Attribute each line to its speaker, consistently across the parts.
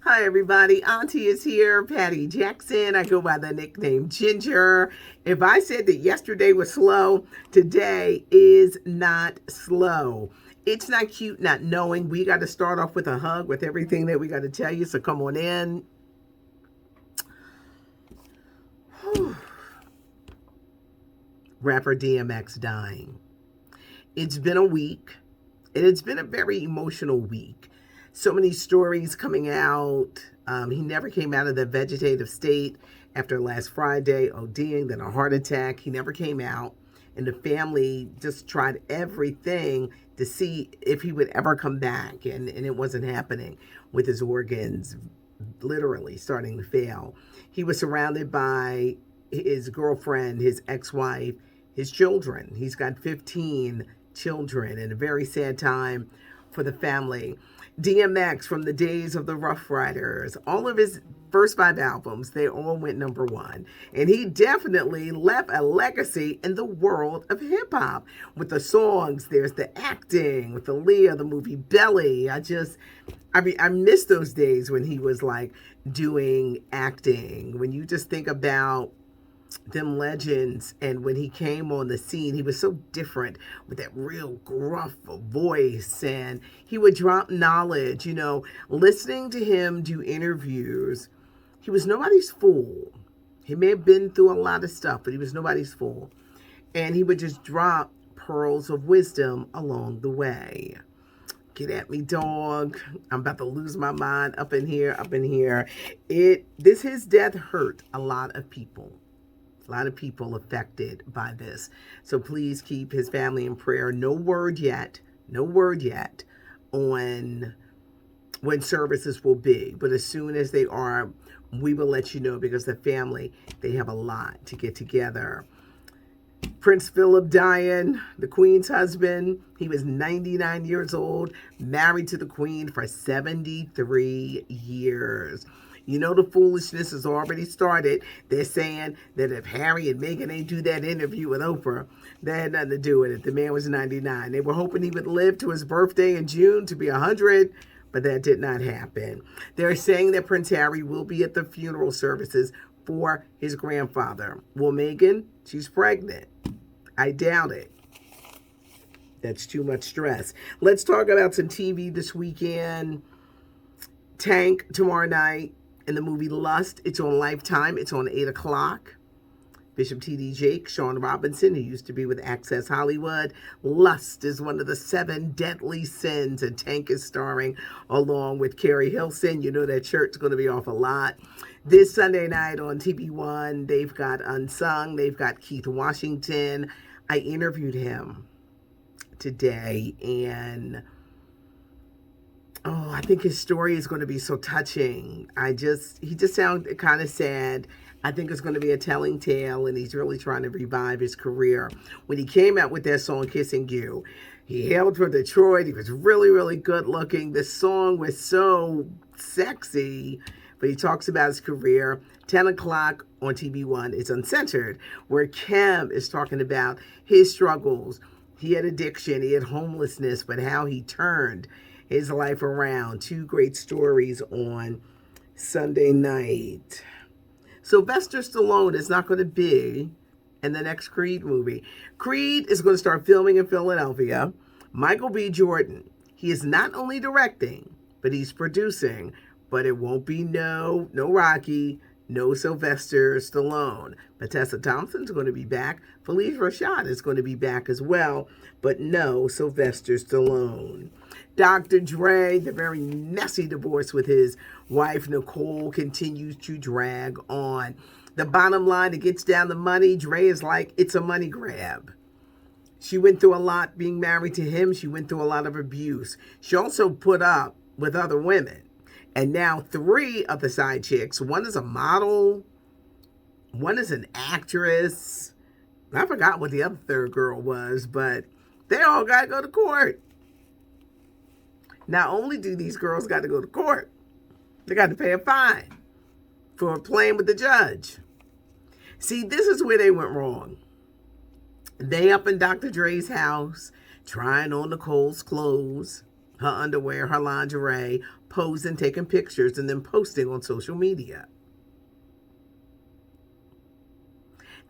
Speaker 1: Hi, everybody. Auntie is here. Patty Jackson. I go by the nickname Ginger. If I said that yesterday was slow, today is not slow. It's not cute not knowing. We got to start off with a hug with everything that we got to tell you. So come on in. Rapper DMX dying. It's been a week, and it's been a very emotional week. So many stories coming out. He never came out of the vegetative state after last Friday, ODing, then a heart attack. He never came out. And the family just tried everything to see if he would ever come back. And it wasn't happening with his organs literally starting to fail. He was surrounded by his girlfriend, his ex-wife, his children. He's got 15 children, and a very sad time for the family. DMX, from the days of the Rough Riders, all of his first 5 albums, they all went #1. And he definitely left a legacy in the world of hip hop. With the songs, there's the acting, with the Leah, the movie Belly. I miss those days when he was like doing acting. When you just think about them legends, and when he came on the scene, he was so different with that real gruff voice, and he would drop knowledge. Listening to him do interviews, he was nobody's fool. He may have been through a lot of stuff, but he was nobody's fool, and he would just drop pearls of wisdom along the way. Get at me, dog. I'm about to lose my mind up in here. His death hurt a lot of people. A lot of people affected by this. So please keep his family in prayer. No word yet on when services will be. But as soon as they are, we will let you know, because the family, they have a lot to get together. Prince Philip dying, the Queen's husband. He was 99 years old, married to the Queen for 73 years. The foolishness has already started. They're saying that if Harry and Meghan ain't do that interview with Oprah, they had nothing to do with it. The man was 99. They were hoping he would live to his birthday in June to be 100, but that did not happen. They're saying that Prince Harry will be at the funeral services for his grandfather. Well, Meghan, she's pregnant. I doubt it. That's too much stress. Let's talk about some TV this weekend. Tank tomorrow night. In the movie Lust, it's on Lifetime. It's on 8 o'clock. Bishop T.D. Jakes, Sean Robinson, who used to be with Access Hollywood. Lust is one of the 7 deadly sins, and Tank is starring along with Carrie Hilson. That shirt's going to be off a lot. This Sunday night on TV1, they've got Unsung. They've got Keith Washington. I interviewed him today, and I think his story is going to be so touching. He just sounded kind of sad. I think it's going to be a telling tale, and he's really trying to revive his career. When he came out with that song, Kissing You, he hailed from Detroit. He was really, really good looking. The song was so sexy, but he talks about his career. 10 o'clock on TV1, it's Uncensored, where Kim is talking about his struggles. He had addiction, he had homelessness, but how he turned his life around. 2 great stories on Sunday night. Sylvester Stallone is not going to be in the next Creed movie. Creed is going to start filming in Philadelphia. Michael B. Jordan, he is not only directing, but he's producing. But it won't be no Rocky, no Sylvester Stallone. But Tessa Thompson's going to be back. Felice Rashad is going to be back as well. But no Sylvester Stallone. Dr. Dre, the very messy divorce with his wife, Nicole, continues to drag on. The bottom line, it gets down to money. Dre is like, it's a money grab. She went through a lot being married to him. She went through a lot of abuse. She also put up with other women. And now 3 of the side chicks, one is a model, one is an actress. I forgot what the other third girl was, but they all got to go to court. Not only do these girls got to go to court, they got to pay a fine for playing with the judge. See, this is where they went wrong. They up in Dr. Dre's house, trying on Nicole's clothes. her underwear, her lingerie, posing, taking pictures, and then posting on social media.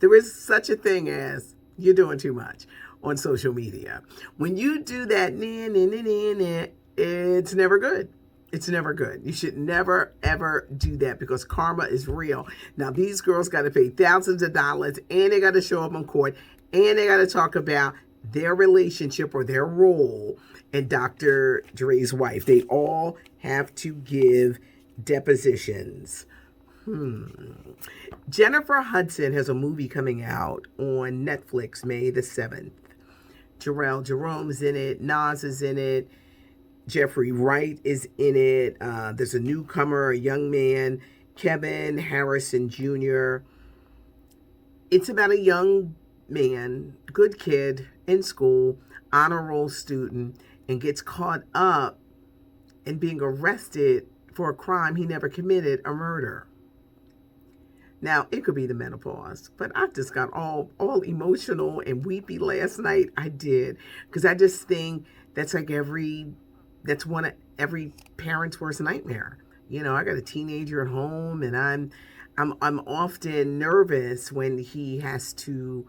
Speaker 1: There is such a thing as you're doing too much on social media. When you do that, it's never good. It's never good. You should never, ever do that because karma is real. Now, these girls got to pay thousands of dollars and they got to show up in court and they got to talk about their relationship or their role in Dr. Dre's wife. They all have to give depositions. Jennifer Hudson has a movie coming out on Netflix May the 7th. Jarrell Jerome's in it. Nas is in it. Jeffrey Wright is in it. There's a newcomer, a young man, Kevin Harrison Jr. It's about a young man, good kid, in school, honor roll student, and gets caught up in being arrested for a crime he never committed, a murder. Now, it could be the menopause, but I just got all emotional and weepy last night. I did, because I just think that's like that's one of every parent's worst nightmare. You know, I got a teenager at home, and I'm often nervous when he has to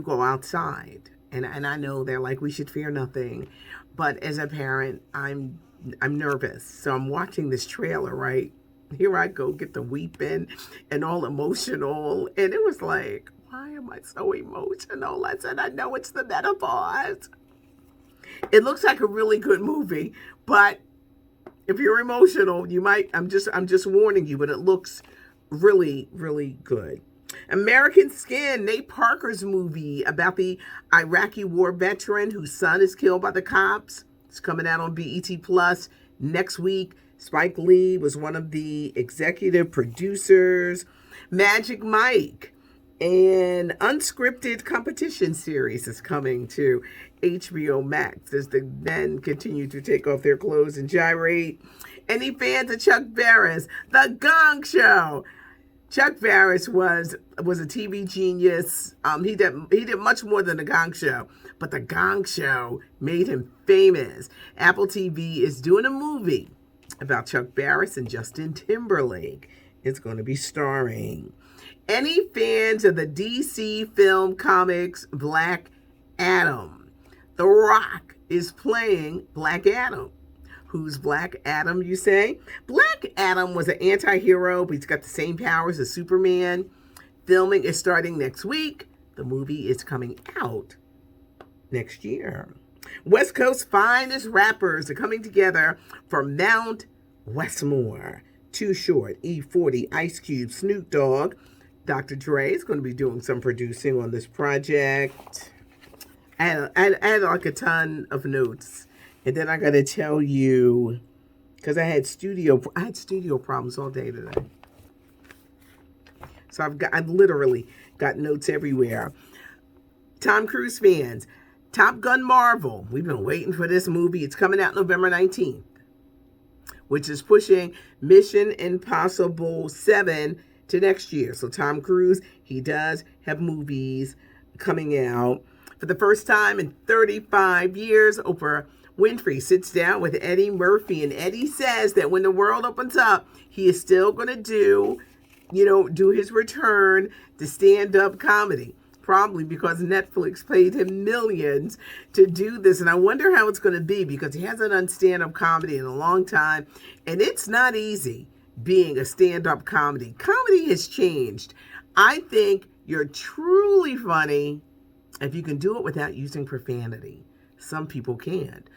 Speaker 1: go outside, and I know they're like, we should fear nothing, but as a parent, I'm nervous. So I'm watching this trailer, right? Here I go, get the weeping and all emotional. And it was like, why am I so emotional? I said, I know it's the menopause. It looks like a really good movie, but if you're emotional, you might, I'm just warning you, but it looks really, really good. American Skin, Nate Parker's movie about the Iraqi war veteran whose son is killed by the cops. It's coming out on BET Plus next week. Spike Lee was one of the executive producers. Magic Mike, an unscripted competition series, is coming to HBO Max as the men continue to take off their clothes and gyrate. Any fans of Chuck Barris? The Gong Show. Chuck Barris was a TV genius. He did much more than The Gong Show, but The Gong Show made him famous. Apple TV is doing a movie about Chuck Barris, and Justin Timberlake is going to be starring. Any fans of the DC film comics Black Adam? The Rock is playing Black Adam. Who's Black Adam, you say? Black Adam was an anti-hero, but he's got the same powers as Superman. Filming is starting next week. The movie is coming out next year. West Coast's finest rappers are coming together for Mount Westmore. Too Short, E40, Ice Cube, Snoop Dogg. Dr. Dre is going to be doing some producing on this project. I had like a ton of notes. And then I got to tell you, because I had studio problems all day today. So I've literally got notes everywhere. Tom Cruise fans, Top Gun Marvel. We've been waiting for this movie. It's coming out November 19th, which is pushing Mission Impossible 7 to next year. So Tom Cruise, he does have movies coming out. For the first time in 35 years, Oprah Winfrey sits down with Eddie Murphy, and Eddie says that when the world opens up, he is still going to do his return to stand-up comedy. Probably because Netflix paid him millions to do this. And I wonder how it's going to be, because he hasn't done stand-up comedy in a long time. And it's not easy being a stand-up comedy. Comedy has changed. I think you're truly funny if you can do it without using profanity. Some people can't.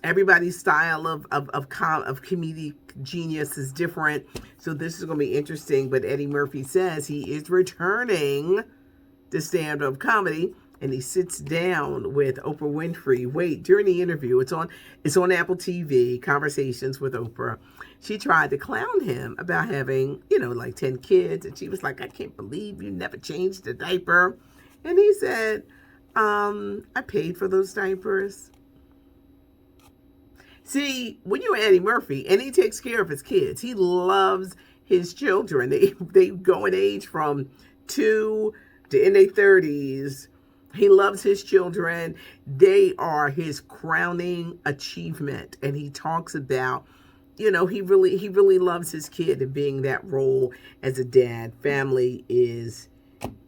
Speaker 1: Everybody's style of comedic genius is different. So this is going to be interesting. But Eddie Murphy says he is returning to stand-up comedy, and he sits down with Oprah Winfrey. Wait, during the interview, it's on Apple TV, Conversations with Oprah. She tried to clown him about having, like 10 kids, and she was like, I can't believe you never changed a diaper. And he said, I paid for those diapers. See, when you're Eddie Murphy, and he takes care of his kids, he loves his children. They go in age from 2 to in their 30s. He loves his children. They are his crowning achievement. And he talks about, he really loves his kid and being that role as a dad. Family is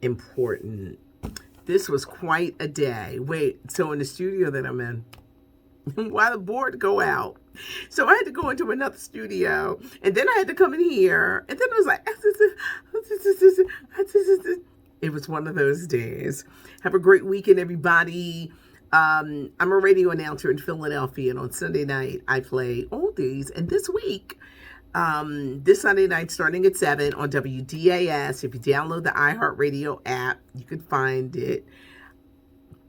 Speaker 1: important. This was quite a day. Wait, so in the studio that I'm in, while the board go out, so I had to go into another studio, and then I had to come in here, and then it was like, it was one of those days. Have a great weekend, everybody. I'm a radio announcer in Philadelphia, and on Sunday night, I play oldies. And this week, this Sunday night, starting at 7 on WDAS, if you download the iHeartRadio app, you can find it.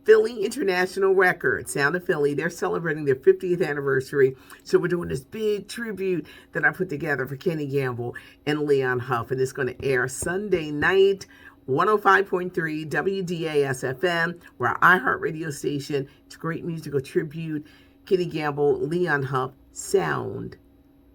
Speaker 1: Philly International Records, Sound of Philly, they're celebrating their 50th anniversary. So we're doing this big tribute that I put together for Kenny Gamble and Leon Huff. And it's going to air Sunday night, 105.3 WDAS FM. We're our iHeartRadio station. It's a great musical tribute. Kenny Gamble, Leon Huff, Sound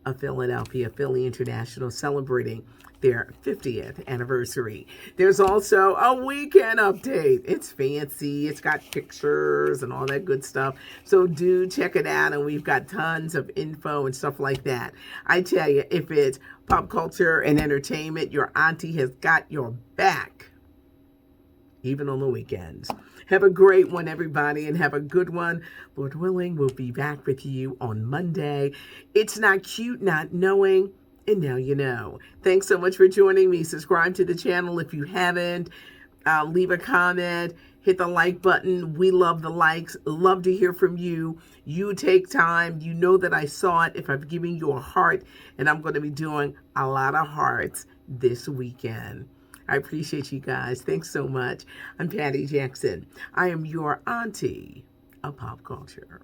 Speaker 1: of Philadelphia, Philly International, celebrating their 50th anniversary. There's also a weekend update. It's fancy. It's got pictures and all that good stuff. So do check it out. And we've got tons of info and stuff like that. I tell you, if it's pop culture and entertainment, your auntie has got your back, even on the weekends. Have a great one, everybody, and have a good one. Lord willing, we'll be back with you on Monday. It's not cute not knowing. And now you know. Thanks so much for joining me. Subscribe to the channel if you haven't. Leave a comment. Hit the like button. We love the likes. Love to hear from you. You take time. You know that I saw it if I've given you a heart. And I'm going to be doing a lot of hearts this weekend. I appreciate you guys. Thanks so much. I'm Patty Jackson. I am your auntie of pop culture.